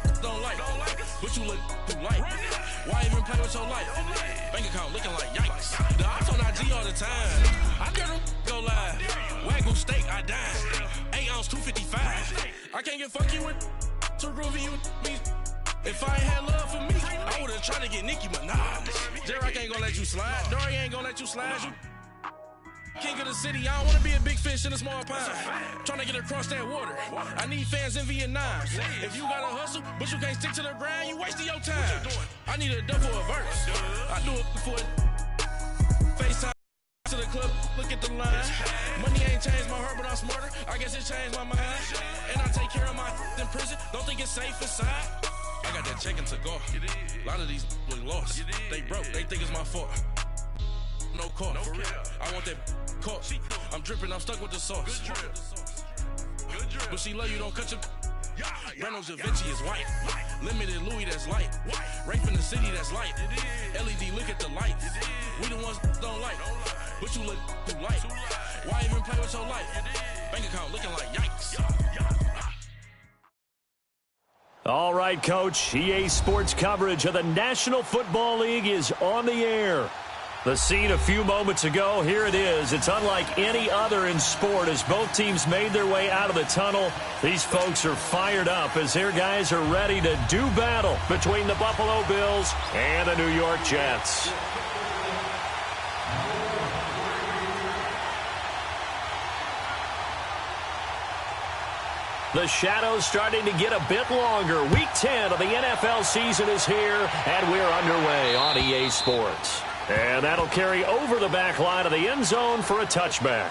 ones don't like. But you look through light. Why even play with your life? Bank account looking like yikes. The ops on IG all the time. I dare them go live. Wagyu steak, I dine. 8 ounce, 255. I can't get fuck you with too groovy you me. If I ain't had love for me, I would've tried to get Nicki Minaj. Derek ain't gonna let you slide. Dory ain't gonna let you slide. You king of the city, I don't wanna be a big fish in a small pond. Trying to get across that water. I need fans in Vietnam. If you gotta hustle, but you can't stick to the grind, you wasting your time. I need a double a verse. I do it for FaceTime to the club, look at the line. Money ain't changed my heart, but I'm smarter. I guess it changed my mind. And I take care of my in prison. Don't think it's safe inside. I got that check and took off. A lot of these look lost. They broke, they think it's my fault. No call, for real. I want that caught. I'm dripping, I'm stuck with the sauce. But she love you, don't cut your. Reynolds Da Vinci is white. Limited Louis, that's light. Rape in the city, that's light. LED, look at the lights. We the ones don't like. But you look through light. Why even play with your life? Bank account looking like yikes. All right, Coach. EA Sports coverage of the National Football League is on the air. The scene a few moments ago, here it is. It's unlike any other in sport as both teams made their way out of the tunnel. These folks are fired up as their guys are ready to do battle between the Buffalo Bills and the New York Jets. The shadow's starting to get a bit longer. Week 10 of the NFL season is here, and we're underway on EA Sports. And that'll carry over the back line of the end zone for a touchback.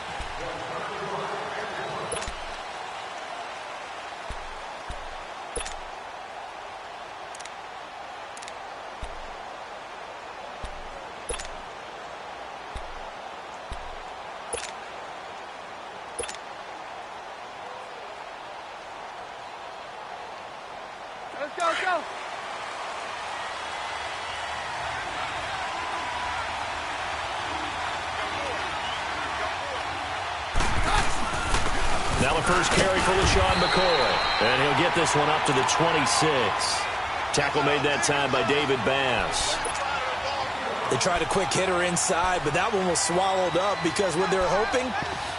Let's go. Now the first carry for LaShawn McCoy. And he'll get this one up to the 26. Tackle made that time by David Bass. They tried a quick hitter inside, but that one was swallowed up because what they're hoping,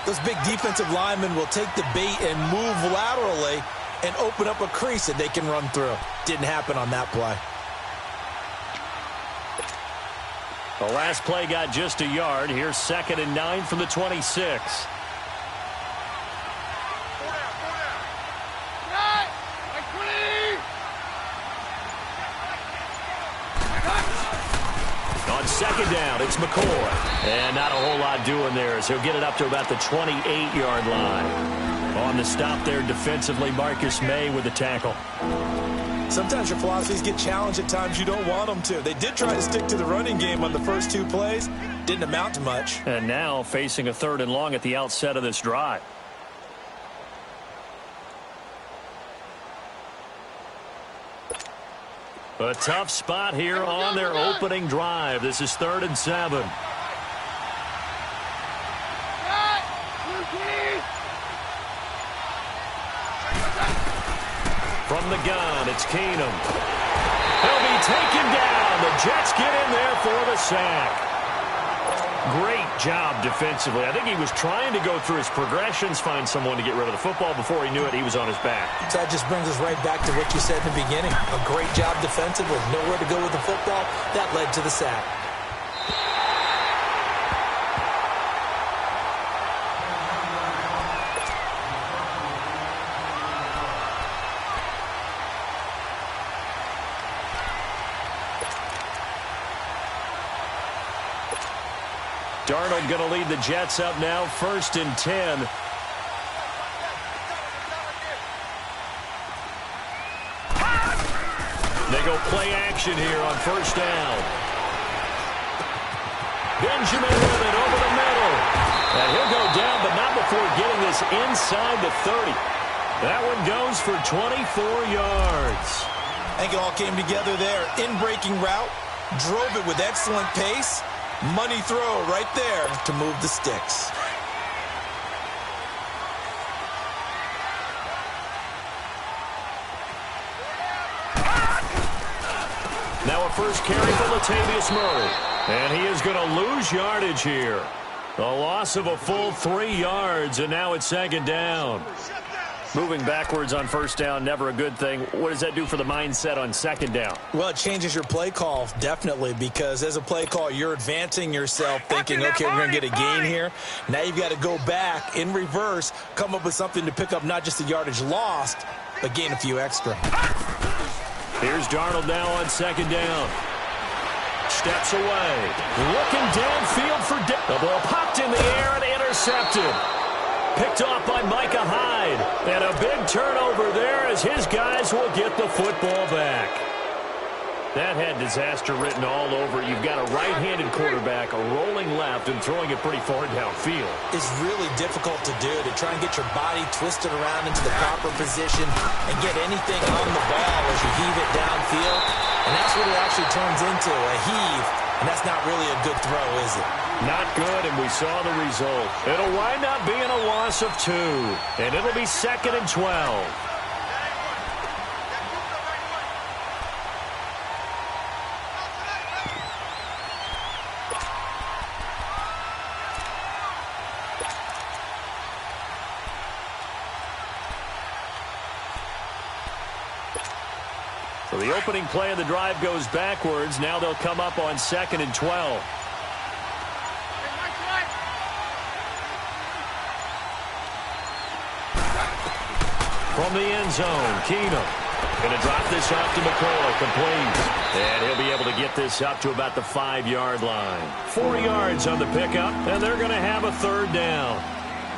those big defensive linemen will take the bait and move laterally and open up a crease that they can run through. Didn't happen on that play. The last play got just a yard. Here's 2nd and 9 from the 26. On 2nd down, it's McCoy. And not a whole lot doing there as he'll get it up to about the 28-yard line. On the stop there defensively, Marcus May with the tackle. Sometimes your philosophies get challenged at times you don't want them to. They did try to stick to the running game on the first 2 plays. Didn't amount to much. And now facing a 3rd and long at the outset of this drive. A tough spot here on their opening drive. This is 3rd and 7. From the gun, it's Keenum. He'll be taken down. The Jets get in there for the sack. Great job defensively. I think he was trying to go through his progressions, find someone to get rid of the football. Before he knew it, he was on his back. So that just brings us right back to what you said in the beginning. A great job defensively. Nowhere to go with the football. That led to the sack. Darnold going to lead the Jets up now, 1st and 10. They go play action here on 1st down. Benjamin with it over the middle. And he'll go down, but not before getting this inside the 30. That one goes for 24 yards. I think it all came together there. In-breaking route, drove it with excellent pace. Money throw right there to move the sticks. first carry for Latavius Murray. And he is going to lose yardage here. A loss of a full 3 yards, and now it's second down. Moving backwards on first down, never a good thing. What does that do for the mindset on second down? Well, it changes your play call, definitely, because as a play call, you're advancing yourself thinking, okay, we're going to get a gain here. Now you've got to go back in reverse, come up with something to pick up not just the yardage lost, but gain a few extra. Here's Darnold now on second down. Steps away. Looking downfield for the ball popped in the air and intercepted. Picked off by Micah Hyde. And a big turnover there as his guys will get the football back. That had disaster written all over. You've got a right-handed quarterback, a rolling left, and throwing it pretty far downfield. It's really difficult to do, to try and get your body twisted around into the proper position and get anything on the ball as you heave it downfield. And that's what it actually turns into, a heave. And that's not really a good throw, is it? Not good, and we saw the result. It'll wind up being a loss of 2, and it'll be 2nd and 12. So the opening play of the drive goes backwards. Now they'll come up on 2nd and 12. From the end zone, Keenum going to drop this off to McCullough, complete. And he'll be able to get this up to about the 5-yard line. 4 yards on the pickup, and they're going to have a 3rd down.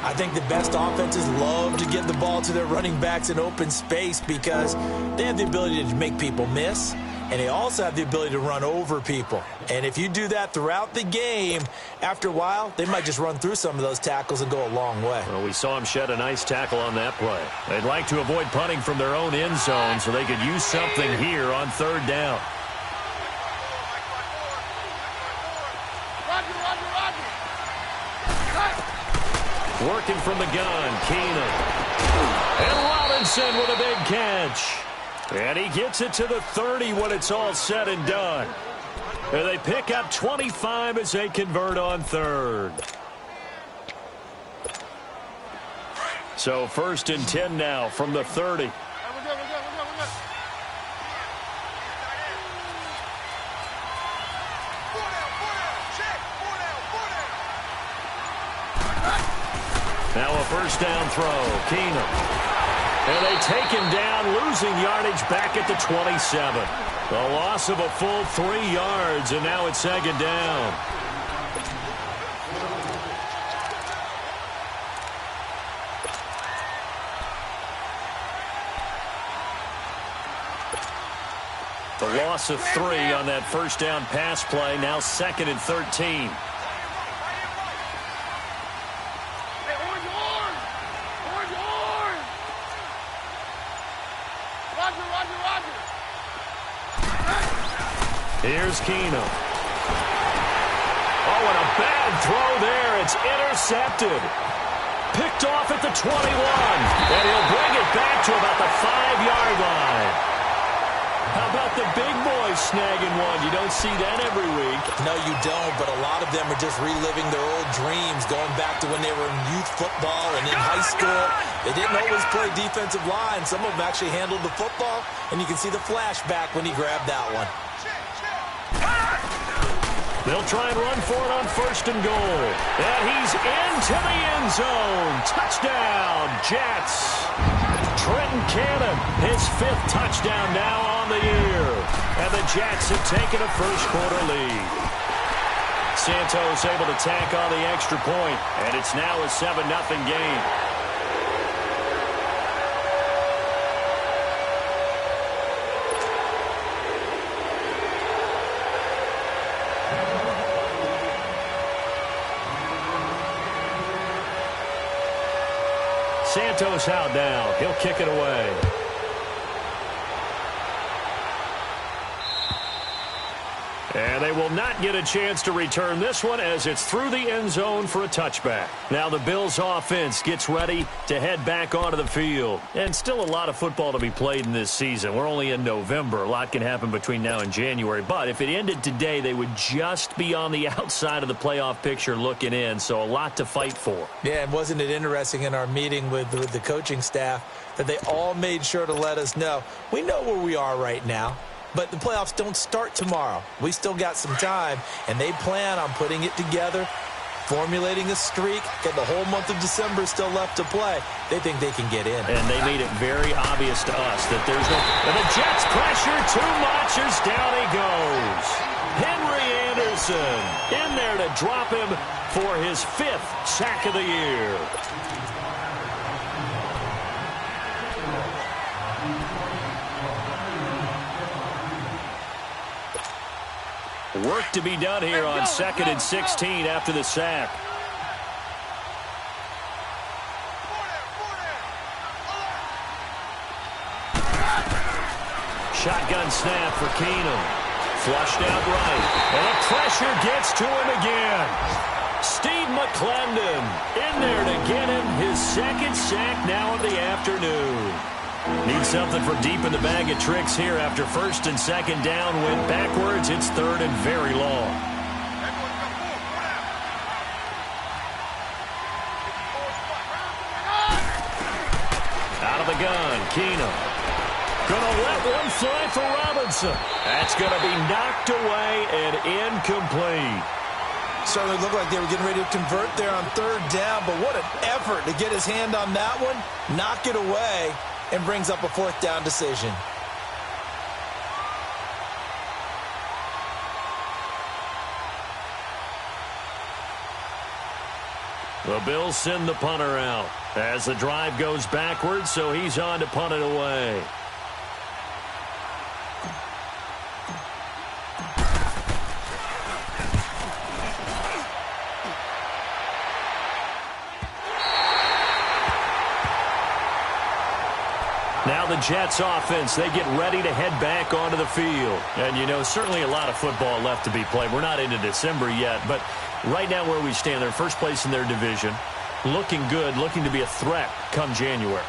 I think the best offenses love to get the ball to their running backs in open space because they have the ability to make people miss, and they also have the ability to run over people. And if you do that throughout the game, after a while, they might just run through some of those tackles and go a long way. Well, we saw him shed a nice tackle on that play. They'd like to avoid punting from their own end zone so they could use something here on 3rd down. Working from the gun, Keenum. And Robinson with a big catch. And he gets it to the 30 when it's all said and done. And they pick up 25 as they convert on 3rd. So 1st and 10 now from the 30. Now a 1st down throw, Keenum. And they take him down, losing yardage back at the 27. A loss of a full 3 yards, and now it's 2nd down. The loss of 3 on that 1st down pass play, now 2nd and 13. Here's Keenum. Oh, and a bad throw there. It's intercepted. Picked off at the 21. And he'll bring it back to about the 5-yard line. How about the big boys snagging one? You don't see that every week. No, you don't, but a lot of them are just reliving their old dreams, going back to when they were in youth football and in high school. They didn't always play defensive line. Some of them actually handled the football, and you can see the flashback when he grabbed that one. They'll try and run for it on 1st and goal. And he's into the end zone. Touchdown, Jets. Trenton Cannon, his 5th touchdown now on the year. And the Jets have taken a first-quarter lead. Santos able to tack on the extra point, and it's now a 7-0 game. Santos out now. He'll kick it away. And they will not get a chance to return this one as it's through the end zone for a touchback. Now the Bills offense gets ready to head back onto the field. And still a lot of football to be played in this season. We're only in November. A lot can happen between now and January. But if it ended today, they would just be on the outside of the playoff picture looking in. So a lot to fight for. Yeah, and wasn't it interesting in our meeting with the coaching staff that they all made sure to let us know, we know where we are right now. But the playoffs don't start tomorrow. We still got some time, and they plan on putting it together, formulating a streak. Got the whole month of December still left to play. They think they can get in. And they made it very obvious to us that there's no... And the Jets pressure too much as down he goes. Henry Anderson in there to drop him for his 5th sack of the year. Work to be done here on 2nd and 16 after the sack. Shotgun snap for Keenum. Flushed out right. And the pressure gets to him again. Steve McClendon in there to get him his 2nd sack now of the afternoon. Need something for deep in the bag of tricks here after 1st and 2nd down. Went backwards. It's 3rd and very long. Out of the gun, Keenum. Gonna let one fly for Robinson. That's gonna be knocked away and incomplete. Certainly looked like they were getting ready to convert there on 3rd down, but what an effort to get his hand on that one, knock it away, and brings up a 4th down decision. The Bills send the punter out as the drive goes backwards, so he's on to punt it away. Now the Jets offense, they get ready to head back onto the field. And, you know, certainly a lot of football left to be played. We're not into December yet, but right now where we stand, they're first place in their division. Looking good, looking to be a threat come January.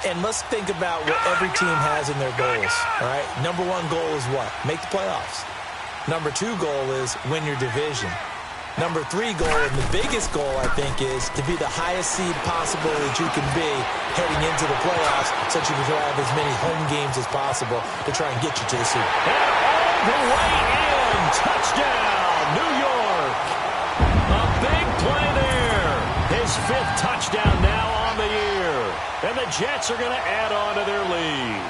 And let's think about what every team has in their goals, all right? Number 1 goal is what? Make the playoffs. Number 2 goal is win your division. Number 3 goal, and the biggest goal, I think, is to be the highest seed possible that you can be heading into the playoffs so that you can have as many home games as possible to try and get you to the Super Bowl. And all the way in. Touchdown, New York. A big play there. His 5th touchdown now on the year. And the Jets are going to add on to their lead.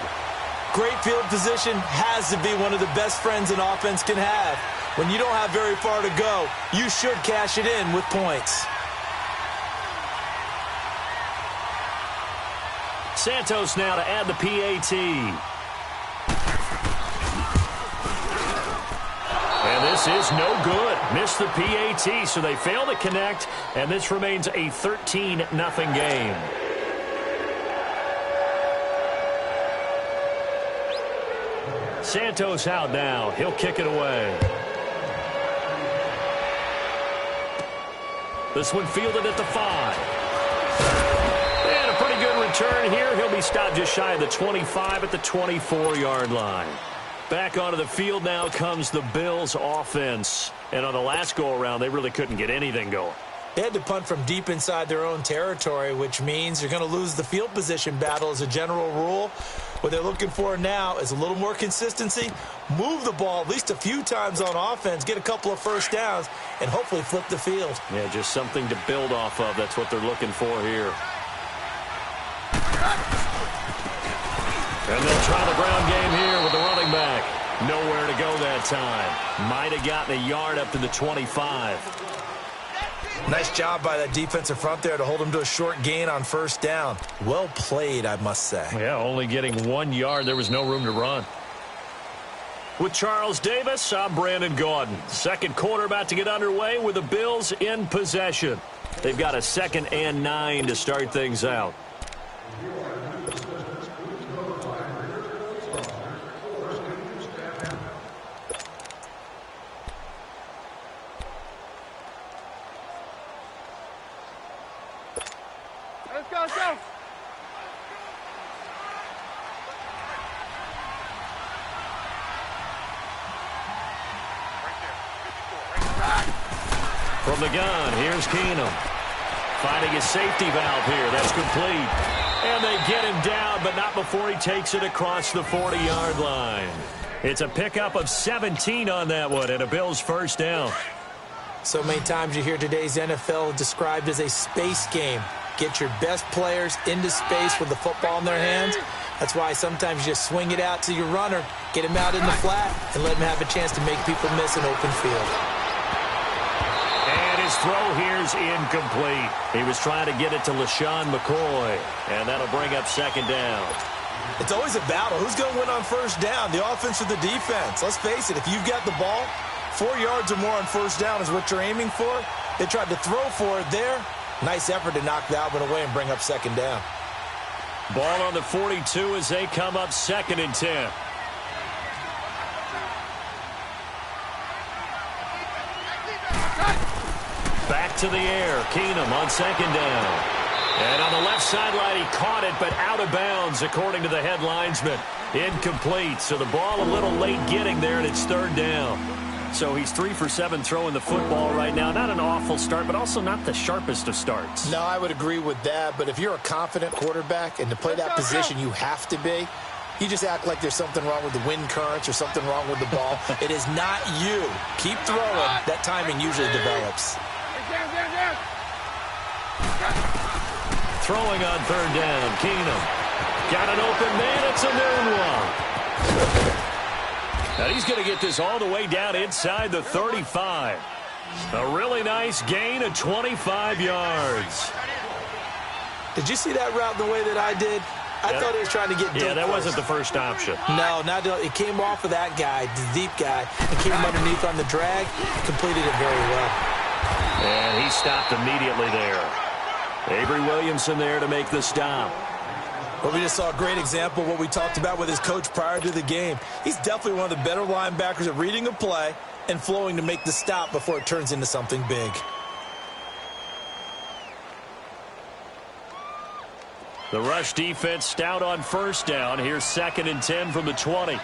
Great field position has to be one of the best friends an offense can have. When you don't have very far to go, you should cash it in with points. Santos now to add the PAT. And this is no good. Missed the PAT, so they fail to connect, and this remains a 13-0 game. Santos out now. He'll kick it away. This one fielded at the 5. And a pretty good return here. He'll be stopped just shy of the 25 at the 24-yard line. Back onto the field now comes the Bills offense. And on the last go-around, they really couldn't get anything going. They had to punt from deep inside their own territory, which means you're going to lose the field position battle as a general rule. What they're looking for now is a little more consistency, move the ball at least a few times on offense, get a couple of 1st downs, and hopefully flip the field. Yeah, just something to build off of. That's what they're looking for here. And they'll try the ground game here with the running back. Nowhere to go that time. Might have gotten a yard up to the 25. Nice job by that defensive front there to hold him to a short gain on 1st down. Well played, I must say. Yeah, only getting 1 yard. There was no room to run. With Charles Davis, I'm Brandon Gaudin. 2nd quarter about to get underway with the Bills in possession. They've got a 2nd and 9 to start things out. From the gun, here's Keenum. Finding his safety valve here. That's complete. And they get him down, but not before he takes it across the 40-yard line. It's a pickup of 17 on that one, and a Bills first down. So many times you hear today's NFL described as a space game. Get your best players into space with the football in their hands. That's why sometimes you just swing it out to your runner, get him out in the flat, and let him have a chance to make people miss an open field. And his throw here's incomplete. He was trying to get it to LaShawn McCoy, and that'll bring up second down. It's always a battle. Who's going to win on first down, the offense or the defense? Let's face it, if you've got the ball, 4 yards or more on first down is what you're aiming for. They tried to throw for it there. Nice effort to knock that one away and bring up second down. Ball on the 42 as they come up 2nd and 10. Back to the air. Keenum on 2nd down. And on the left sideline, he caught it, but out of bounds, according to the head linesman. Incomplete. So the ball a little late getting there, and it's 3rd down. So he's 3 for 7 throwing the football right now. Not an awful start, but also not the sharpest of starts. No, I would agree with that. But if you're a confident quarterback and to play that position you have to be, you just act like there's something wrong with the wind currents or something wrong with the ball. It is not you. Keep throwing. That timing usually develops. Throwing on 3rd down. Keenum. Got an open man. It's a noon one. Now he's going to get this all the way down inside the 35. A really nice gain of 25 yards. Did you see that route the way that I did? I thought he was trying to get deep. Yeah, that wasn't the first option. No, it came off of that guy, the deep guy, and came underneath on the drag. Completed it very well. And he stopped immediately there. Avery Williamson there to make the stop. Well, we just saw a great example of what we talked about with his coach prior to the game. He's definitely one of the better linebackers at reading a play and flowing to make the stop before it turns into something big. The rush defense stout on first down. Here's 2nd and 10 from the 20.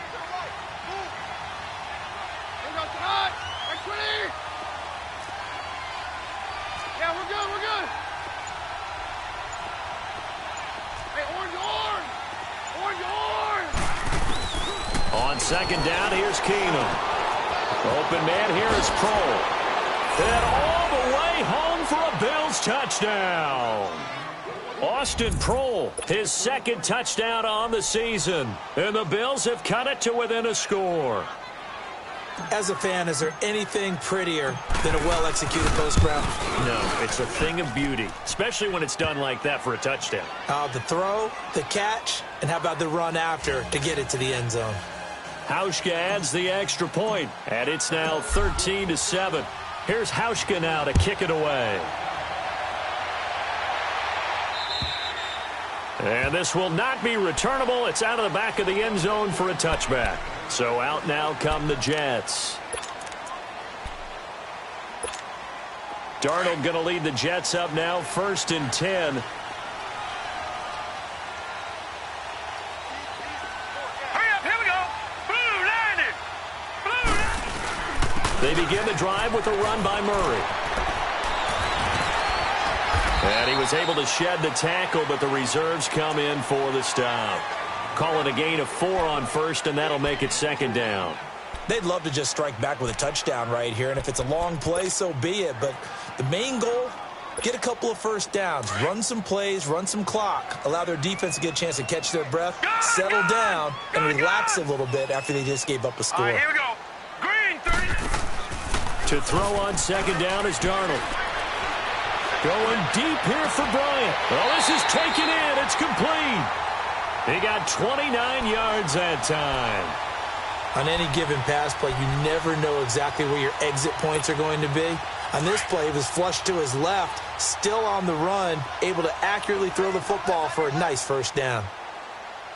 On 2nd down, here's Keenum. Open man here is Kroll. And all the way home for a Bills touchdown. Austin Kroll, his 2nd touchdown on the season. And the Bills have cut it to within a score. As a fan, is there anything prettier than a well-executed post route? No, it's a thing of beauty, especially when it's done like that for a touchdown. The throw, the catch, and how about the run after to get it to the end zone? Hauschka adds the extra point, and it's now 13-7. Here's Hauschka now to kick it away. And this will not be returnable. It's out of the back of the end zone for a touchback. So out now come the Jets. Darnold going to lead the Jets up now, 1st and 10. Hurry up, here we go. Blue line it. Blue line. They begin the drive with a run by Murray. And he was able to shed the tackle, but the reserves come in for the stop. Call it a gain of 4 on first, and that'll make it 2nd down. They'd love to just strike back with a touchdown right here, and if it's a long play, so be it. But the main goal, get a couple of first downs, run some plays, run some clock, allow their defense to get a chance to catch their breath, settle down, and relax a little bit after they just gave up a score. All right, here we go. Green, 30. To throw on 2nd down is Darnold. Going deep here for Bryant. Well, this is taken in. It's complete. He got 29 yards that time. On any given pass play, you never know exactly where your exit points are going to be. On this play, it was flushed to his left, still on the run, able to accurately throw the football for a nice first down.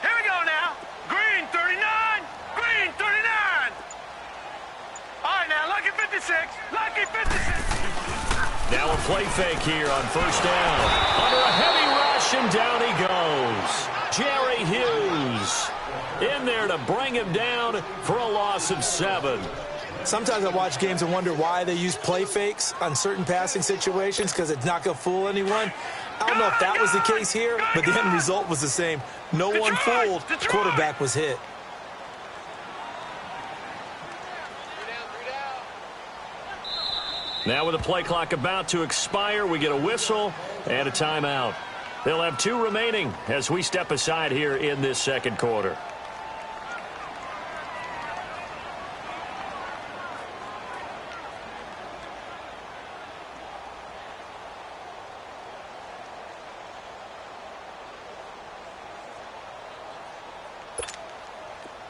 Here we go now. Green, 39. Green, 39. All right, now, lucky 56. Lucky 56. Now a play fake here on first down. Under a heavy rush, and down he goes. Jerry Hughes in there to bring him down for a loss of 7. Sometimes I watch games and wonder why they use play fakes on certain passing situations because it's not going to fool anyone. I don't know if that was the case here, but the end result was the same. No one fooled. The quarterback was hit. Now with the play clock about to expire, we get a whistle and a timeout. They'll have 2 remaining as we step aside here in this second quarter.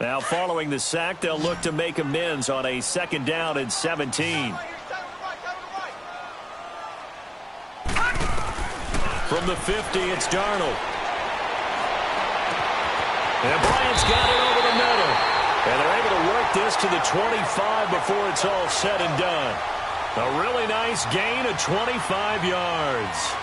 Now following the sack, they'll look to make amends on a 2nd down and 17. From the 50, it's Darnold. And Bryant's got it over the middle. And they're able to work this to the 25 before it's all said and done. A really nice gain of 25 yards.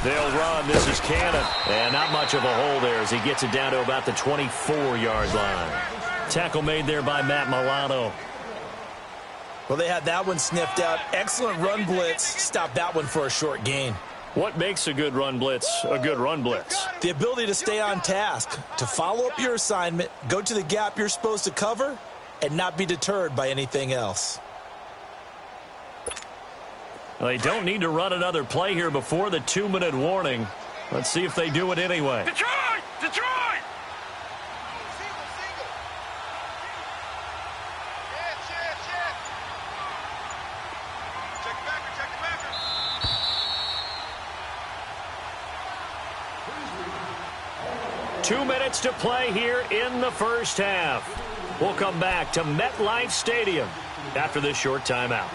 They'll run. This is Cannon. And not much of a hole there as he gets it down to about the 24-yard line. Tackle made there by Matt Milano. Well, they had that one sniffed out. Excellent run blitz. Stopped that one for a short gain. What makes a good run blitz a good run blitz? The ability to stay on task, to follow up your assignment, go to the gap you're supposed to cover, and not be deterred by anything else. They don't need to run another play here before the 2-minute warning. Let's see if they do it anyway. Detroit! Detroit! Check the backer, check the backer. 2 minutes to play here in the first half. We'll come back to MetLife Stadium after this short timeout.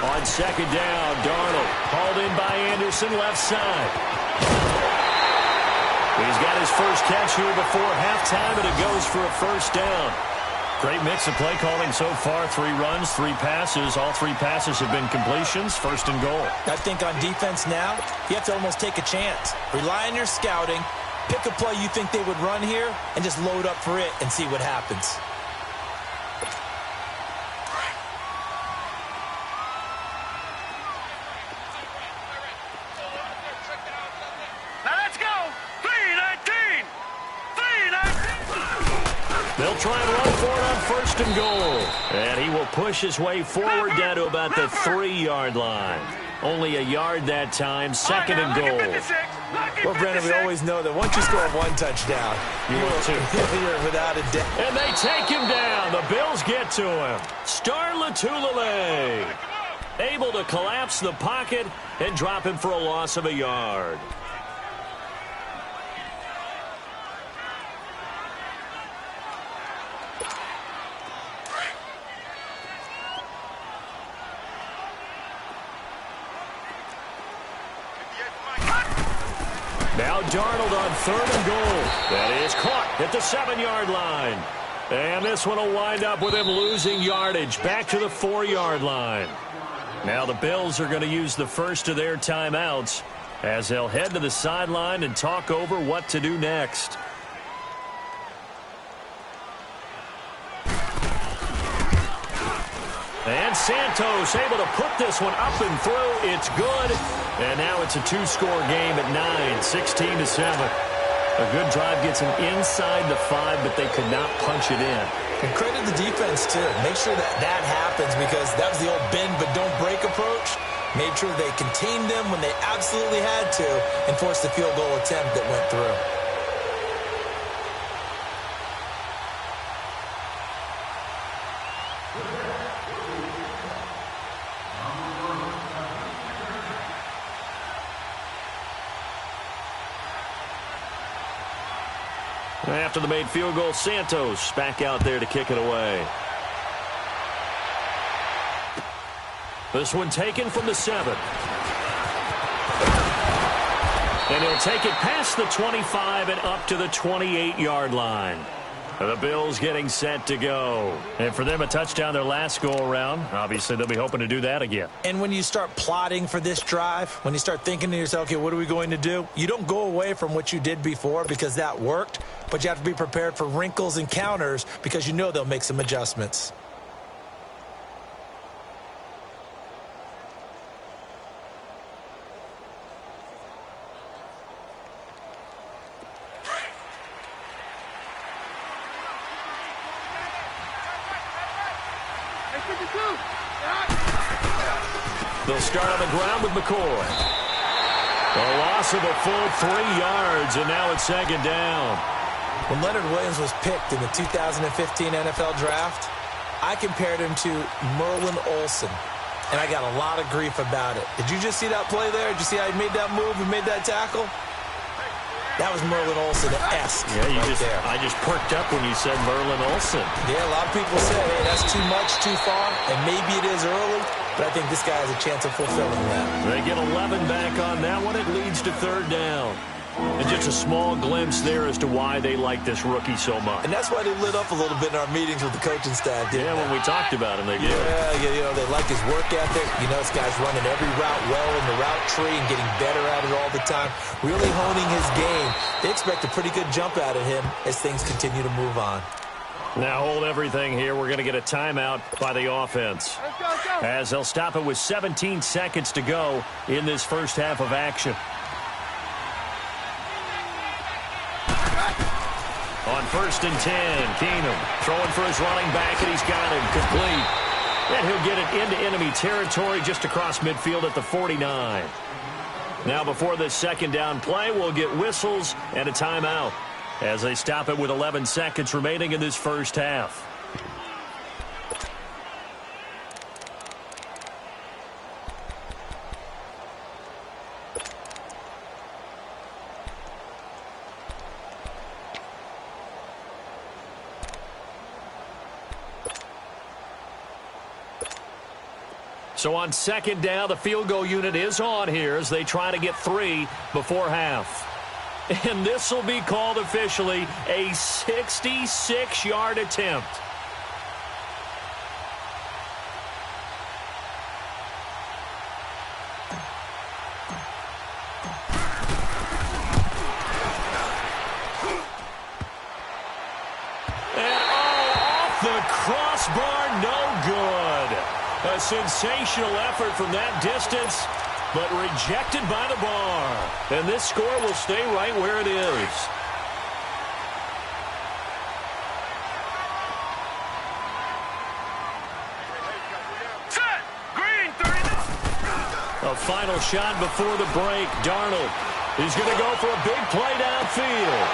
On 2nd down, Darnold hauled in by Anderson, left side. He's got his first catch here before halftime, and it goes for a first down. Great mix of play calling so far. 3 runs, 3 passes. All 3 passes have been completions. 1st and goal. I think on defense now, you have to almost take a chance. Rely on your scouting. Pick a play you think they would run here, and just load up for it and see what happens. They'll try and run for it on 1st and goal. And he will push his way forward down to about the 3-yard line. Only a yard that time, 2nd and goal. Well, Brandon, we always know that once you score 1 touchdown, you're without a doubt. And they take him down. The Bills get to him. Star Latulilalay able to collapse the pocket and drop him for a loss of a yard. Now Darnold on 3rd and goal. That is caught at the 7-yard line. And this one will wind up with him losing yardage back to the 4-yard line. Now the Bills are going to use the first of their timeouts as they'll head to the sideline and talk over what to do next. And Santos able to put this one up and through. It's good. And now it's a 2-score game at 9, 16-7. A good drive gets them inside the 5, but they could not punch it in. And credit the defense, too. Make sure that happens because that was the old bend but don't break approach. Made sure they contained them when they absolutely had to and forced the field goal attempt that went through. After the made field goal, Santos back out there to kick it away. This one taken from the 7. And he'll take it past the 25 and up to the 28-yard line. The Bills getting set to go. And for them, a touchdown their last go-around. Obviously, they'll be hoping to do that again. And when you start plotting for this drive, when you start thinking to yourself, okay, what are we going to do? You don't go away from what you did before because that worked, but you have to be prepared for wrinkles and counters because you know they'll make some adjustments. They'll start on the ground with McCoy. A loss of a full 3 yards, and now it's second down. When Leonard Williams was picked in the 2015 NFL Draft, I compared him to Merlin Olsen, and I got a lot of grief about it. Did you just see that play there? Did you see how he made that move and made that tackle? That was Merlin Olsen-esque. Yeah, I just perked up when you said Merlin Olsen. Yeah, a lot of people say, hey, that's too much, too far, and maybe it is early, but I think this guy has a chance of fulfilling that. They get 11 back on that one. It leads to third down. And just a small glimpse there as to why they like this rookie so much. And that's why they lit up a little bit in our meetings with the coaching staff, didn't they? When we talked about him, they did. Yeah, they like his work ethic. You know, this guy's running every route well in the route tree and getting better at it all the time, really honing his game. They expect a pretty good jump out of him as things continue to move on. Now hold everything here. We're going to get a timeout by the offense. As they'll stop it with 17 seconds to go in this first half of action. On 1st and 10, Keenum throwing for his running back, and he's got him complete. And he'll get it into enemy territory just across midfield at the 49. Now before this second down play, we'll get whistles and a timeout as they stop it with 11 seconds remaining in this first half. So on second down, the field goal unit is on here as they try to get 3 before half. And this will be called officially a 66-yard attempt. And off the crossbar, no good. A sensational effort from that distance, but rejected by the bar. And this score will stay right where it is. Set! Green, 30. A final shot before the break. Darnold. He's going to go for a big play downfield.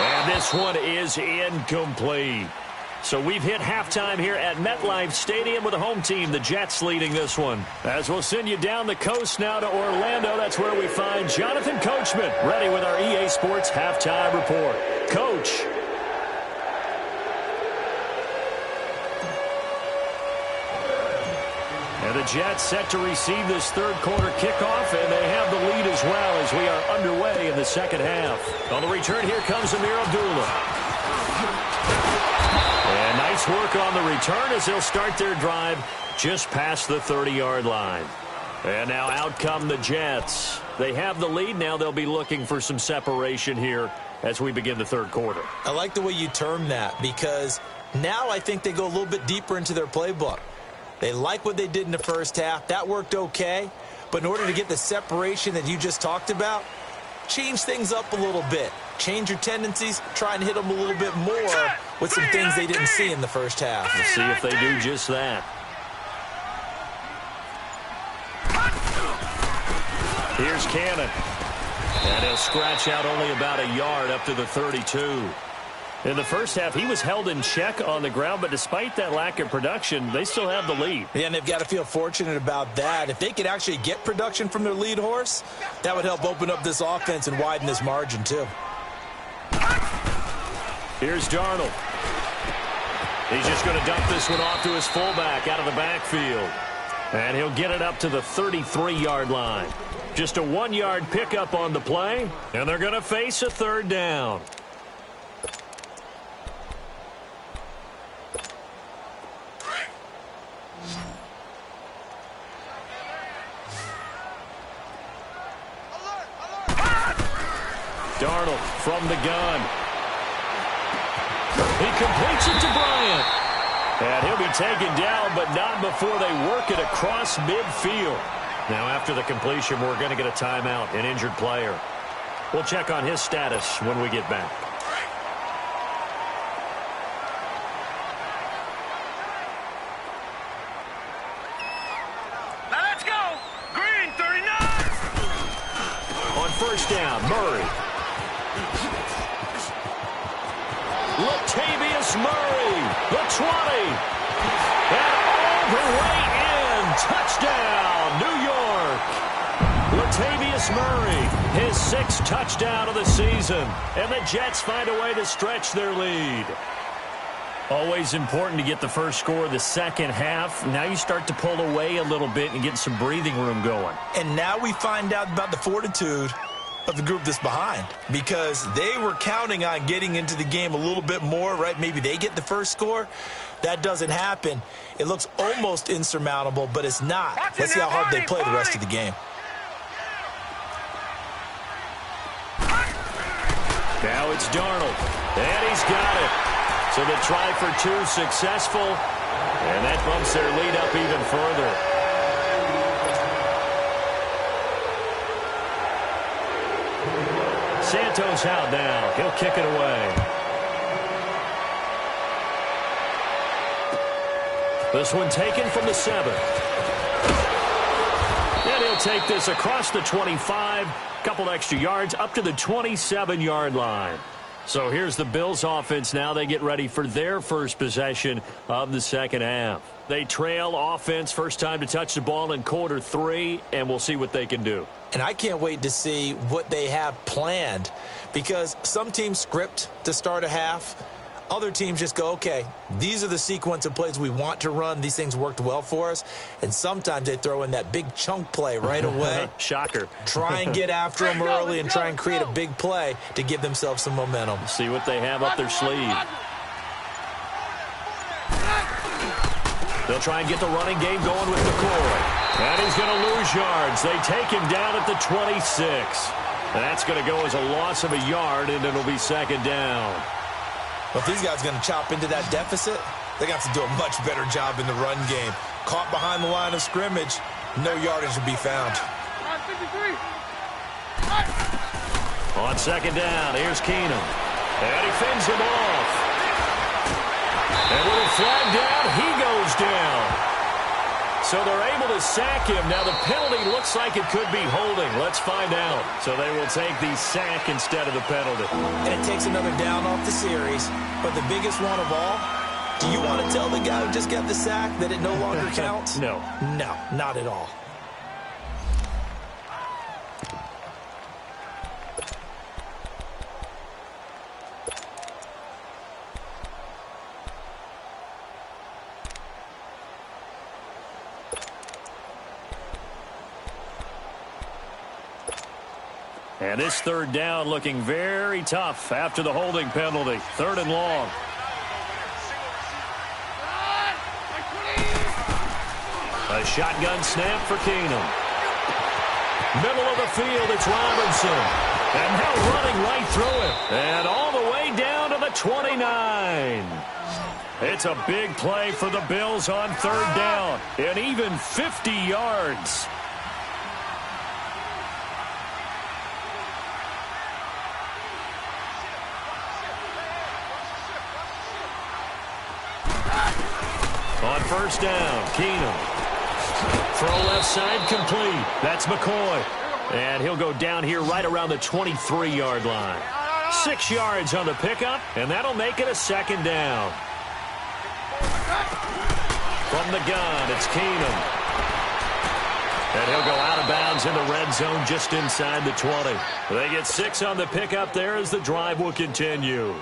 And this one is incomplete. So we've hit halftime here at MetLife Stadium with the home team, the Jets, leading this one. As we'll send you down the coast now to Orlando, that's where we find Jonathan Coachman, ready with our EA Sports halftime report. Coach. And the Jets set to receive this third quarter kickoff, and they have the lead as well as we are underway in the second half. On the return, here comes Amir Abdullah. And nice work on the return as they'll start their drive just past the 30-yard line. And now out come the Jets. They have the lead. Now they'll be looking for some separation here as we begin the third quarter. I like the way you term that because now I think they go a little bit deeper into their playbook. They like what they did in the first half. That worked okay. But in order to get the separation that you just talked about, change things up a little bit. Change your tendencies. Try and hit them a little bit more with some things they didn't see in the first half. We'll see if they do just that. Here's Cannon. And he'll scratch out only about a yard up to the 32. In the first half, he was held in check on the ground, but despite that lack of production, they still have the lead. Yeah, and they've got to feel fortunate about that. If they could actually get production from their lead horse, that would help open up this offense and widen this margin, too. Here's Darnold. He's just going to dump this one off to his fullback out of the backfield. And he'll get it up to the 33-yard line. Just a 1-yard pickup on the play, and they're going to face a third down. Darnold from the gun. He completes it to Bryant. And he'll be taken down, but not before they work it across midfield. Now, after the completion, we're going to get a timeout, an injured player. We'll check on his status when we get back. Now let's go. Green, 39. On first down, Murray. Latavius Murray, the 20. And all the way in. Touchdown, New York. Latavius Murray, his 6th touchdown of the season. And the Jets find a way to stretch their lead. Always important to get the first score of the second half. Now you start to pull away a little bit and get some breathing room going. And now we find out about the fortitude of the group that's behind, because they were counting on getting into the game a little bit more, right? Maybe they get the first score. That doesn't happen. It looks almost insurmountable, but it's not. Let's see how hard they play the rest of the game. Now it's Darnold, and he's got it. So the try for 2 successful, and that bumps their lead up even further. Santos out now. He'll kick it away. This one taken from the 7. And he'll take this across the 25. Couple extra yards up to the 27-yard line. So here's the Bills offense now. They get ready for their first possession of the second half. They trail offense, first time to touch the ball in quarter 3, and we'll see what they can do. And I can't wait to see what they have planned, because some teams script to start a half. Other teams just go, okay, these are the sequence of plays we want to run. These things worked well for us. And sometimes they throw in that big chunk play right away. Shocker. Try and get after them early and try and create a big play to give themselves some momentum. See what they have up their sleeve. They'll try and get the running game going with McCoy. And he's going to lose yards. They take him down at the 26. That's going to go as a loss of a yard, and it'll be second down. Well, if these guys are going to chop into that deficit, they're going to have to do a much better job in the run game. Caught behind the line of scrimmage, no yardage will be found. On second down, here's Keenum. And he fends him off. And with a flag down, he goes down. So they're able to sack him. Now the penalty looks like it could be holding. Let's find out. So they will take the sack instead of the penalty. And it takes another down off the series. But the biggest one of all, do you want to tell the guy who just got the sack that it no longer counts? No. No, not at all. And this third down looking very tough after the holding penalty. 3rd and long. A shotgun snap for Keenum. Middle of the field, it's Robinson. And now running right through it. And all the way down to the 29. It's a big play for the Bills on 3rd down. And even 50 yards. On first down, Keenum. Throw left side complete. That's McCoy. And he'll go down here right around the 23-yard line. 6 yards on the pickup, and that'll make it a second down. From the gun, it's Keenum. And he'll go out of bounds in the red zone just inside the 20. They get 6 on the pickup there as the drive will continue.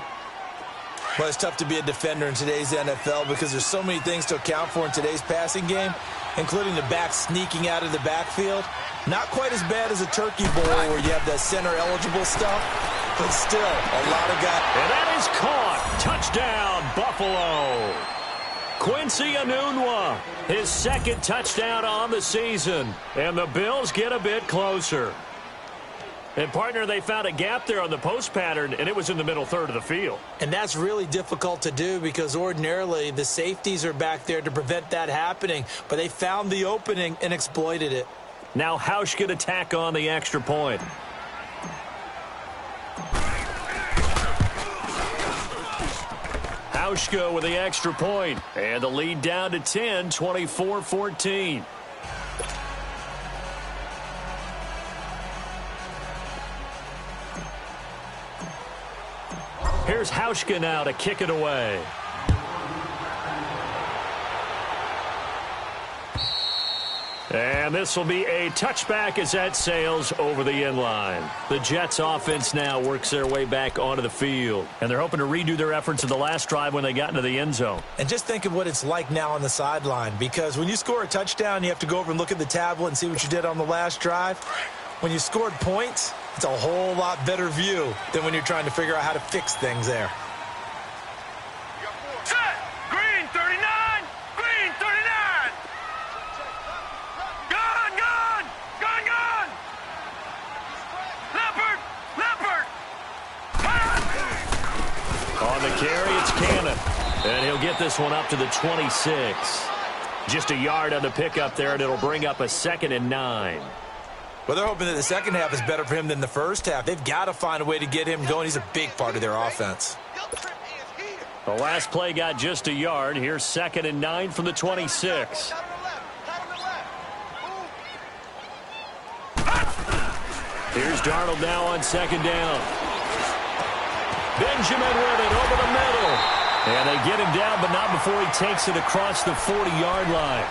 Well, it's tough to be a defender in today's NFL because there's so many things to account for in today's passing game, including the back sneaking out of the backfield. Not quite as bad as a turkey bowl where you have that center-eligible stuff, but still, a lot of guys. And that is caught. Touchdown, Buffalo. Quincy Enunwa, his second touchdown on the season. And the Bills get a bit closer. And, partner, they found a gap there on the post pattern, and it was in the middle third of the field. And that's really difficult to do because ordinarily the safeties are back there to prevent that happening. But they found the opening and exploited it. Now Hauschka to tack on the extra point. Hauschka with the extra point. And the lead down to 10, 24-14. Here's Hauschka now to kick it away. And this will be a touchback as that sails over the end line. The Jets offense now works their way back onto the field. And they're hoping to redo their efforts in the last drive when they got into the end zone. And just think of what it's like now on the sideline, because when you score a touchdown, you have to go over and look at the tablet and see what you did on the last drive. When you scored points, it's a whole lot better view than when you're trying to figure out how to fix things there. Set! Green 39! Green 39! Gun! Gun! Gun! Gun! Leopard! Leopard! On the carry, it's Cannon. And he'll get this one up to the 26. Just a yard on the pickup there, and it'll bring up a 2nd and 9. Well, they're hoping that the second half is better for him than the first half. They've got to find a way to get him going. He's a big part of their offense. The last play got just a yard. Here's 2nd and 9 from the 26. Here's Darnold now on 2nd down. Benjamin with it over the middle. And they get him down, but not before he takes it across the 40-yard line.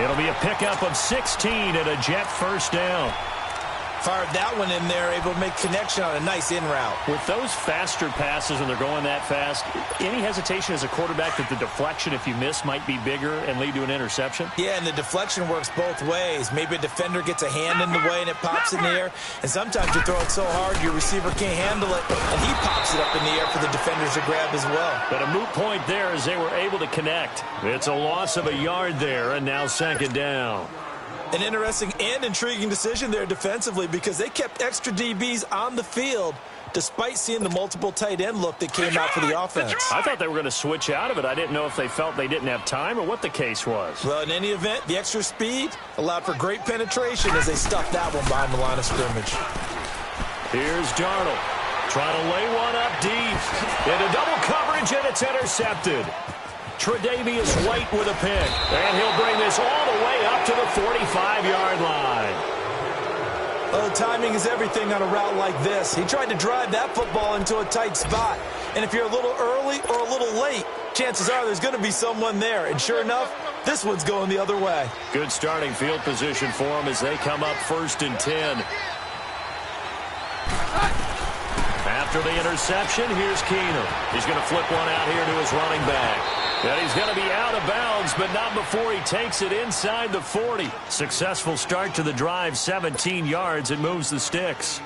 It'll be a pickup of 16 and a Jet first down. Fired that one in there, able to make connection on a nice in route. With those faster passes when they're going that fast, any hesitation as a quarterback that the deflection, if you miss, might be bigger and lead to an interception? Yeah, and the deflection works both ways. Maybe a defender gets a hand in the way and it pops in the air. And sometimes you throw it so hard your receiver can't handle it, and he pops it up in the air for the defenders to grab as well. But a moot point there as they were able to connect. It's a loss of a yard there, and now 2nd down. An interesting and intriguing decision there defensively because they kept extra DBs on the field despite seeing the multiple tight end look that came out for the offense. I thought they were going to switch out of it. I didn't know if they felt they didn't have time or what the case was. Well, in any event, the extra speed allowed for great penetration as they stuffed that one behind the line of scrimmage. Here's Darnold trying to lay one up deep. Into double coverage, and it's intercepted. Tre'Davious White with a pick. And he'll bring this all the way up to the 45-yard line. Oh, timing is everything on a route like this. He tried to drive that football into a tight spot. And if you're a little early or a little late, chances are there's going to be someone there. And sure enough, this one's going the other way. Good starting field position for them as they come up 1st and 10. After the interception, here's Keenum. He's going to flip one out here to his running back. And he's going to be out of bounds, but not before he takes it inside the 40. Successful start to the drive, 17 yards, and moves the sticks.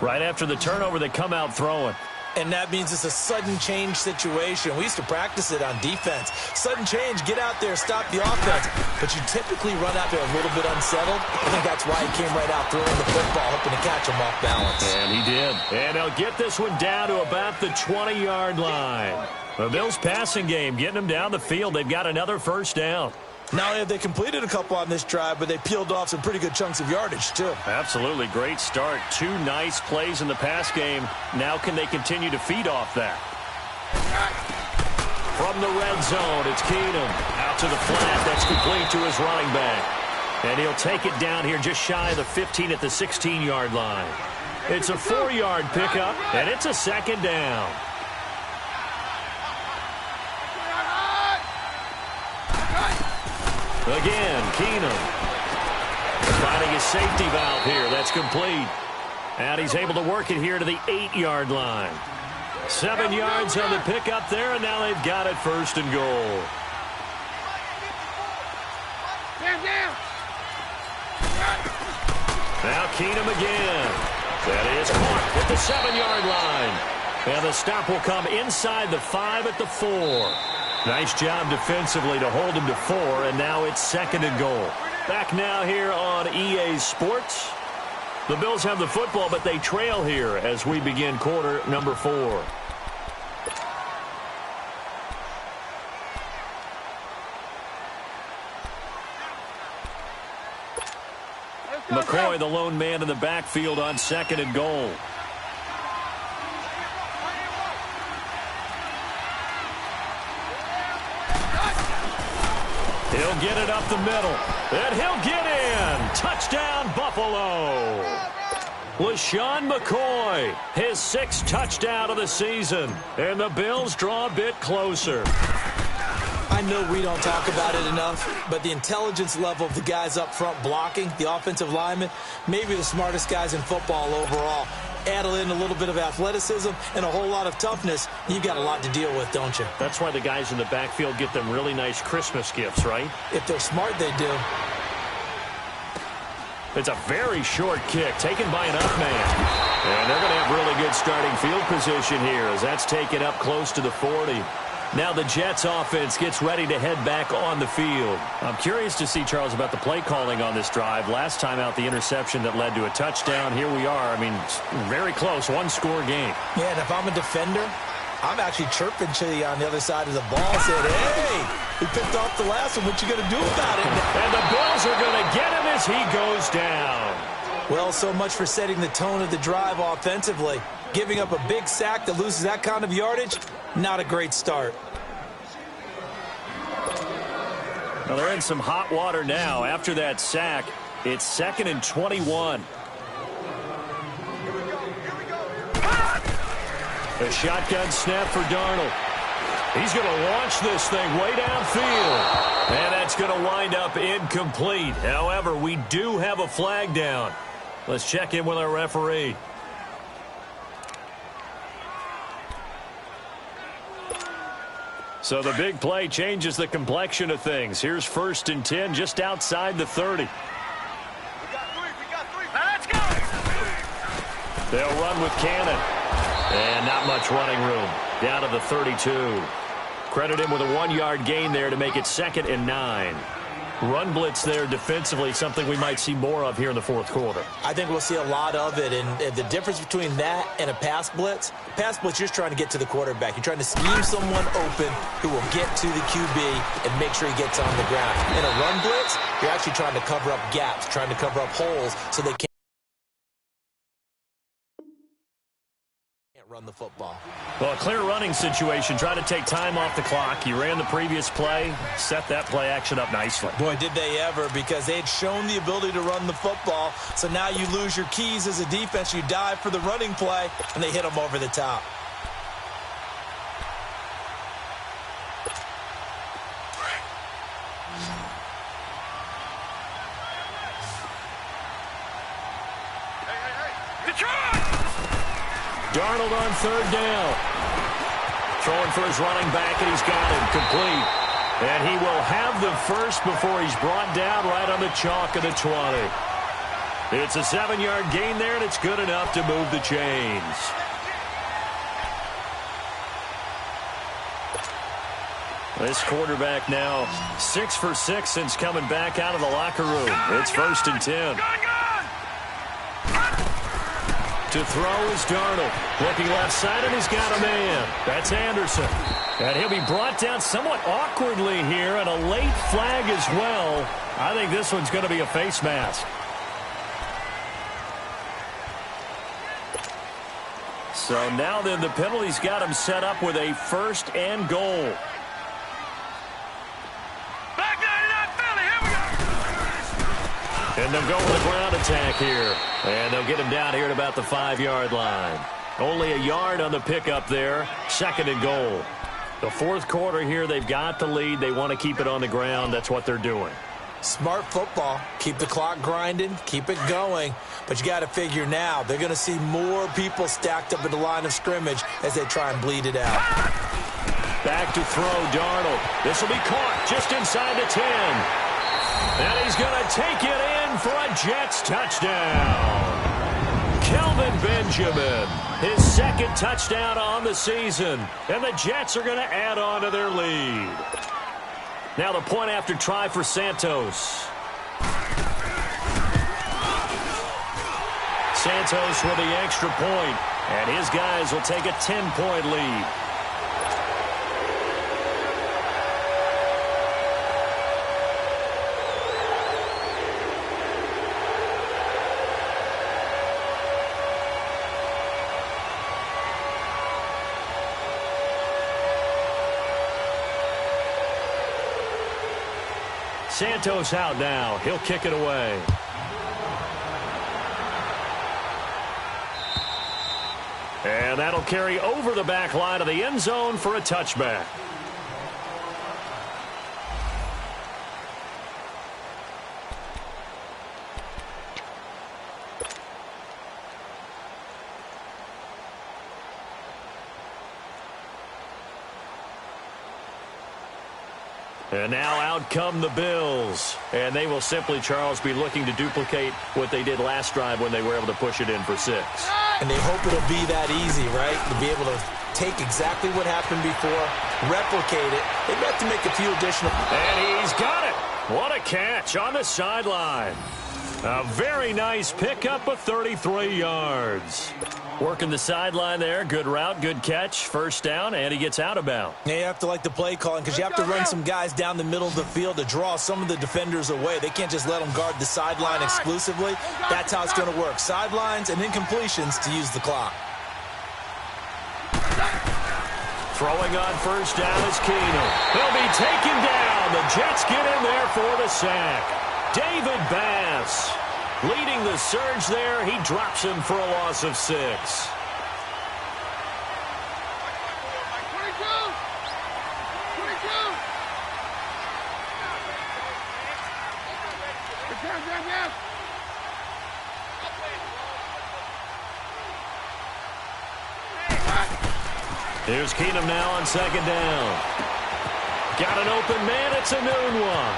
Right after the turnover, they come out throwing. And that means it's a sudden change situation. We used to practice it on defense. Sudden change, get out there, stop the offense. But you typically run out there a little bit unsettled. I think that's why he came right out throwing the football, hoping to catch him off balance. And he did. And they'll get this one down to about the 20-yard line. The Bills' passing game getting them down the field. They've got another first down. Not only have they completed a couple on this drive, but they peeled off some pretty good chunks of yardage, too. Absolutely. Great start. 2 nice plays in the pass game. Now can they continue to feed off that? From the red zone, it's Keenum. Out to the flat. That's complete to his running back. And he'll take it down here just shy of the 15 at the 16-yard line. It's a 4-yard pickup, and it's a 2nd down. Again, Keenum finding his safety valve here. That's complete. And he's able to work it here to the 8-yard line. 7 yards on the pickup there, and now they've got it 1st and goal. Now Keenum again. That is caught at the 7-yard line. And the stop will come inside the 5 at the 4. Nice job defensively to hold him to 4, and now it's 2nd and goal. Back now here on EA Sports. The Bills have the football, but they trail here as we begin quarter number 4. McCoy, the lone man in the backfield on 2nd and goal. He'll get it up the middle, and he'll get in. Touchdown, Buffalo. LaShawn McCoy, his 6th touchdown of the season, and the Bills draw a bit closer. I know we don't talk about it enough, but the intelligence level of the guys up front blocking, the offensive linemen, maybe the smartest guys in football overall. Add in a little bit of athleticism and a whole lot of toughness, you've got a lot to deal with, don't you? That's why the guys in the backfield get them really nice Christmas gifts, right? If they're smart, they do. It's a very short kick taken by an up man. And they're going to have really good starting field position here as that's taken up close to the 40. Now the Jets offense gets ready to head back on the field. I'm curious to see, Charles, about the play calling on this drive. Last time out, the interception that led to a touchdown. Here we are. I mean, very close, 1-score game. Yeah, and if I'm a defender, I'm actually chirping to you on the other side of the ball, saying, hey, he picked off the last one. What you going to do about it? And the Bills are going to get him as he goes down. Well, so much for setting the tone of the drive offensively. Giving up a big sack that loses that kind of yardage, not a great start. Well, they're in some hot water now. After that sack, it's 2nd and 21. A shotgun snap for Darnold. He's going to launch this thing way downfield. And that's going to wind up incomplete. However, we do have a flag down. Let's check in with our referee. So the big play changes the complexion of things. Here's 1st and 10 just outside the 30. Let's go! They'll run with Cannon. And not much running room. Down to the 32. Credit him with a 1-yard gain there to make it 2nd and 9. Run blitz there defensively, something we might see more of here in the 4th quarter. I think we'll see a lot of it, and the difference between that and a pass blitz, you're just trying to get to the quarterback. You're trying to scheme someone open who will get to the QB and make sure he gets on the ground. In a run blitz, you're actually trying to cover up gaps, trying to cover up holes so they can't run the football. Well, a clear running situation. Try to take time off the clock. You ran the previous play, set that play action up nicely. Boy, did they ever, because they had shown the ability to run the football. So now you lose your keys as a defense. You dive for the running play, and they hit them over the top. Darnold on 3rd down. Throwing for his running back, and he's got him complete. And he will have the first before he's brought down right on the chalk of the 20. It's a 7-yard gain there, and it's good enough to move the chains. This quarterback now 6 for 6 since coming back out of the locker room. It's 1st and 10. To throw is Darnold. Looking left side, and he's got a man. That's Anderson. And he'll be brought down somewhat awkwardly here, and a late flag as well. I think this one's going to be a face mask. So now then the penalty's got him set up with a 1st and goal. Back 99 Philly, here we go! And they'll go with a ground attack here. And they'll get him down here at about the 5-yard line. Only a yard on the pickup there. 2nd and goal. The 4th quarter here, they've got the lead. They want to keep it on the ground. That's what they're doing. Smart football. Keep the clock grinding, keep it going. But you got to figure now, they're going to see more people stacked up at the line of scrimmage as they try and bleed it out. Back to throw, Darnold. This will be caught just inside the 10. And he's going to take it in for a Jets touchdown. Kelvin Benjamin, his second touchdown on the season. And the Jets are going to add on to their lead. Now the point after try for Santos. Santos with the extra point, and his guys will take a 10-point lead. Santos out now. He'll kick it away. And that'll carry over the back line of the end zone for a touchback. And now out come the Bills. And they will simply, Charles, be looking to duplicate what they did last drive when they were able to push it in for 6. And they hope it'll be that easy, right? To be able to take exactly what happened before, replicate it. They've got to make a few additional... And he's got it. What a catch on the sideline. A very nice pickup of 33 yards. Working the sideline there. Good route, good catch. First down, and he gets out of bounds. Yeah, you have to like the play calling because you have to run some guys down the middle of the field to draw some of the defenders away. They can't just let them guard the sideline exclusively. That's how it's going to work. Sidelines and incompletions to use the clock. Throwing on first down is Keenum. He'll be taken down. The Jets get in there for the sack. David Bass leading the surge there. He drops him for a loss of 6. Here's Keenum now on second down. Got an open man. It's a noon one.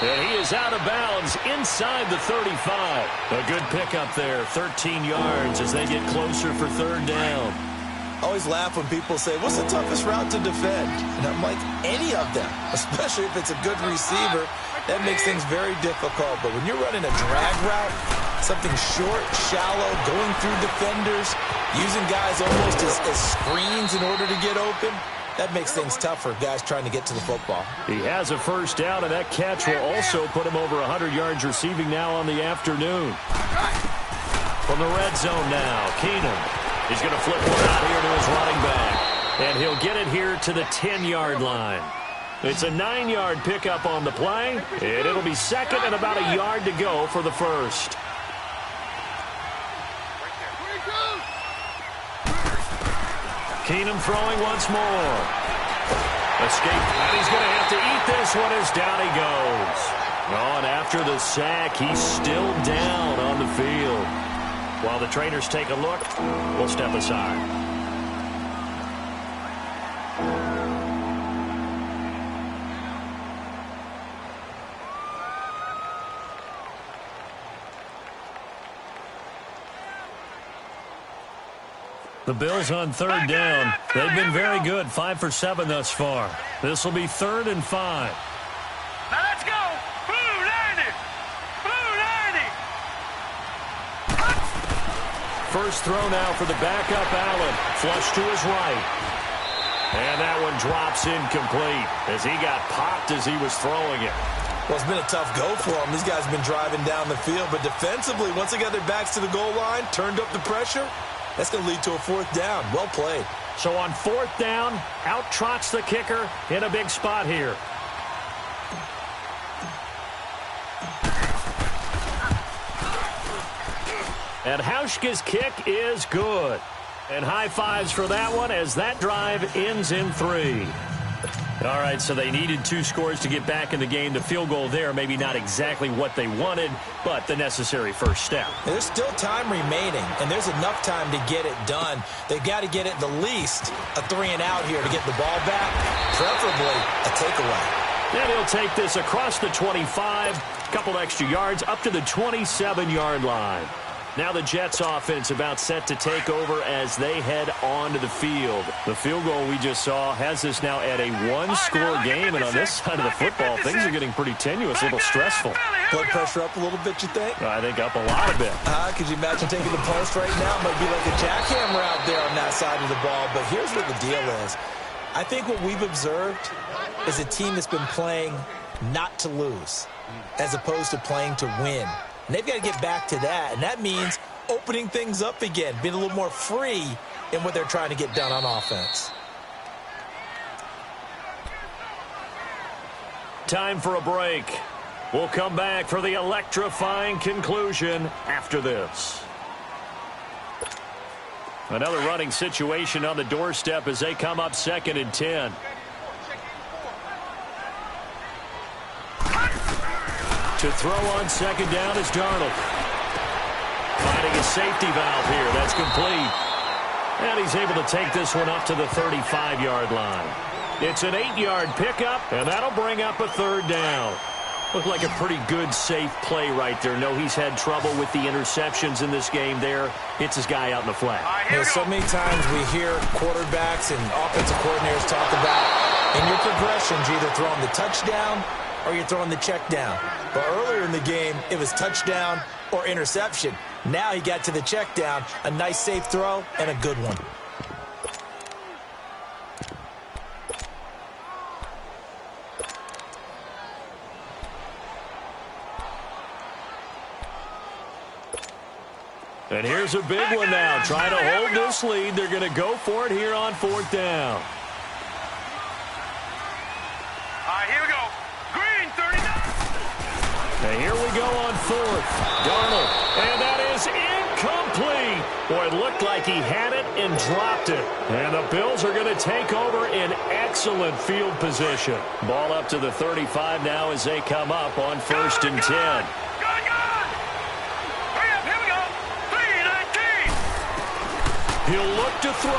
And he is out of bounds inside the 35. A good pickup there, 13 yards as they get closer for third down. I always laugh when people say, what's the toughest route to defend? And I'm like, any of them, especially if it's a good receiver. That makes things very difficult. But when you're running a drag route, something short, shallow, going through defenders, using guys almost as screens in order to get open, that makes things tough for guys trying to get to the football. He has a first down, and that catch will also put him over 100 yards receiving now on the afternoon. From the red zone now, Keenum. He's going to flip one out here to his running back. And he'll get it here to the 10-yard line. It's a 9-yard pickup on the play, and it'll be second and about a yard to go for the first. Keenum throwing once more. Escape, and he's going to have to eat this one as down he goes. Oh, and after the sack, he's still down on the field. While the trainers take a look, we'll step aside. The Bills on third down. They've been very good, 5 for 7 thus far. This will be 3rd and 5. Now let's go. Blue 90. Blue 90. First throw now for the backup Allen. Flush to his right. And that one drops incomplete as he got popped as he was throwing it. Well, it's been a tough go for them. These guys have been driving down the field, but defensively, once they got their backs to the goal line, turned up the pressure, that's going to lead to a 4th down. Well played. So on 4th down, out trots the kicker in a big spot here. And Hauschka's kick is good. And high fives for that one as that drive ends in 3. All right, so they needed 2 scores to get back in the game. The field goal there, maybe not exactly what they wanted, but the necessary first step. There's still time remaining, and there's enough time to get it done. They've got to get it the least a 3-and-out here to get the ball back, preferably a takeaway. And he'll take this across the 25, couple extra yards, up to the 27-yard line. Now the Jets offense about set to take over as they head onto the field. The field goal we just saw has this now at a 1-score game, and on this side of the football, things are getting pretty tenuous, a little stressful. Blood pressure up a little bit, you think? I think up a lot of it. Could you imagine taking the post right now? It might be like a jackhammer out there on that side of the ball, but here's what the deal is. I think what we've observed is a team that's been playing not to lose as opposed to playing to win. And they've got to get back to that, and that means opening things up again, being a little more free in what they're trying to get done on offense. Time for a break. We'll come back for the electrifying conclusion after this. Another running situation on the doorstep as they come up 2nd and 10. To throw on 2nd down is Darnold. Finding a safety valve here. That's complete. And he's able to take this one up to the 35-yard line. It's an 8-yard pickup, and that'll bring up a 3rd down. Looked like a pretty good, safe play right there. No, he's had trouble with the interceptions in this game there. Hits his guy out in the flat. So many times we hear quarterbacks and offensive coordinators talk about in your progressions, you're either throwing the touchdown or you're throwing the check down. But earlier in the game, it was touchdown or interception. Now he got to the check down, a nice safe throw, and a good one. And here's a big one now. Trying to hold this lead. They're going to go for it here on 4th down. All right, here we go. Green, 39. And here we go on 4th. Darnold. And that is incomplete. Boy, it looked like he had it and dropped it. And the Bills are going to take over in excellent field position. Ball up to the 35 now as they come up on 1st and 10. He'll look to throw.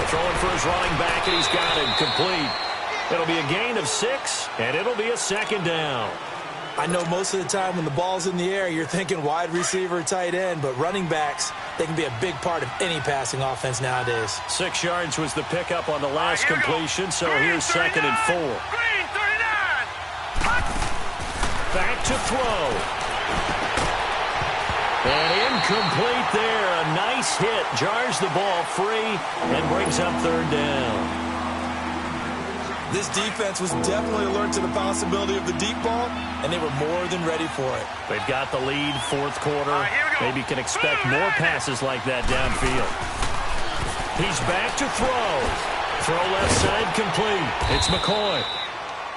Throwing for his running back, and he's got it complete. It'll be a gain of 6, and it'll be a 2nd down. I know most of the time when the ball's in the air, you're thinking wide receiver, tight end, but running backs, they can be a big part of any passing offense nowadays. 6 yards was the pickup on the last completion, so here's 2nd and 4. Green, 39. Back to throw. And incomplete there. A nice hit. Jars the ball free and brings up 3rd down. This defense was definitely alert to the possibility of the deep ball, and they were more than ready for it. They've got the lead, 4th quarter. Maybe can expect more passes like that downfield. He's back to throw. Throw left side complete. It's McCoy.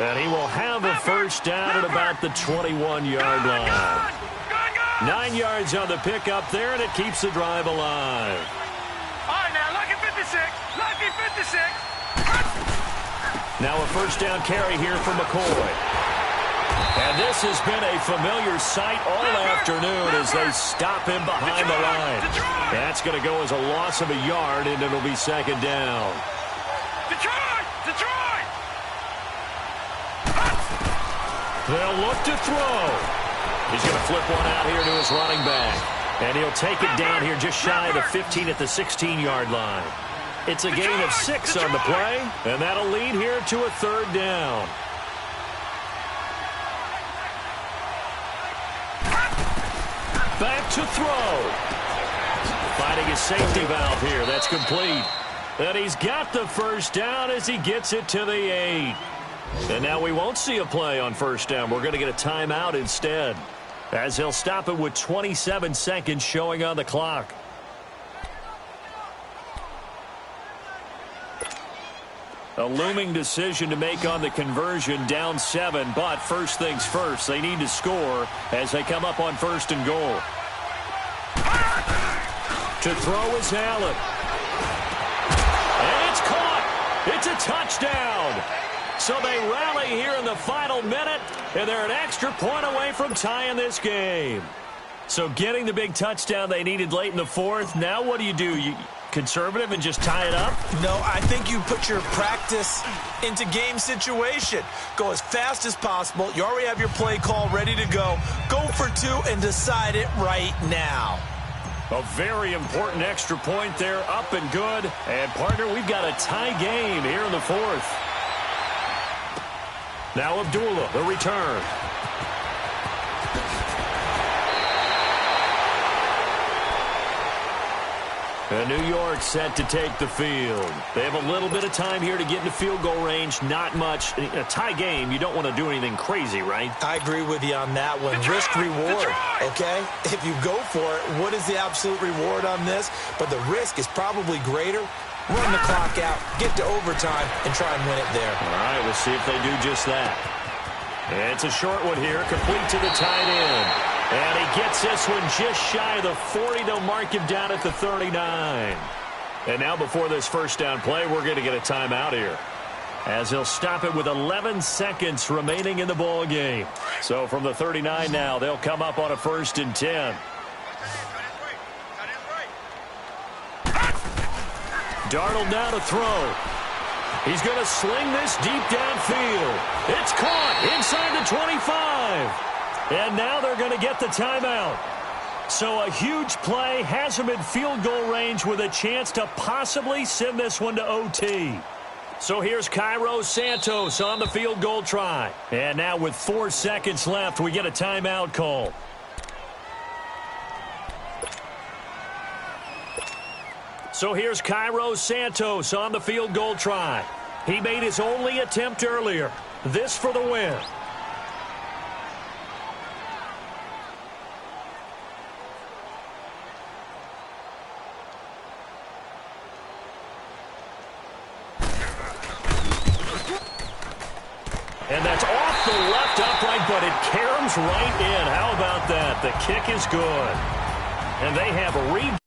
And he will have a 1st down at about the 21-yard line. 9 yards on the pickup there, and it keeps the drive alive. All right, now, lucky 56. Lucky 56. Now a 1st down carry here for McCoy. And this has been a familiar sight all afternoon as they stop him behind the line. That's going to go as a loss of a yard, and it'll be 2nd down. Detroit! Detroit! They'll look to throw. He's going to flip one out here to his running back. And he'll take it down here just shy of the 15 at the 16-yard line. It's a gain of 6 on the play, and that'll lead here to a 3rd down. Back to throw. Finding his safety valve here. That's complete. And he's got the 1st down as he gets it to the 8. And now we won't see a play on 1st down. We're going to get a timeout instead, as he'll stop it with 27 seconds showing on the clock. A looming decision to make on the conversion, down 7, but first things first, they need to score as they come up on 1st and goal. To throw is Allen. And it's caught. It's a touchdown. So they rally here in the final minute, and they're an extra point away from tying this game. So getting the big touchdown they needed late in the fourth, now what do? You conservative and just tie it up? No, I think you put your practice into game situation. Go as fast as possible. You already have your play call ready to go. Go for two and decide it right now. A very important extra point there, up and good. And, partner, we've got a tie game here in the fourth. Now Abdullah, the return. And New York set to take the field. They have a little bit of time here to get into field goal range. Not much. In a tie game, you don't want to do anything crazy, right? I agree with you on that one. Risk-reward, okay? If you go for it, what is the absolute reward on this? But the risk is probably greater. Run the clock out, get to overtime, and try and win it there. All right, we'll see if they do just that. And it's a short one here, complete to the tight end. And he gets this one just shy of the 40. They'll mark him down at the 39. And now before this first down play, we're going to get a timeout here, as he'll stop it with 11 seconds remaining in the ball game. So from the 39 now, they'll come up on a 1st and 10. Darnold now to throw. He's going to sling this deep downfield. It's caught inside the 25. And now they're going to get the timeout. So a huge play has him in field goal range with a chance to possibly send this one to OT. So here's Cairo Santos on the field goal try. And now with 4 seconds left, we get a timeout call. So here's Cairo Santos on the field goal try. He made his only attempt earlier. This for the win. And that's off the left upright, but it caroms right in. How about that? The kick is good. And they have a rebound.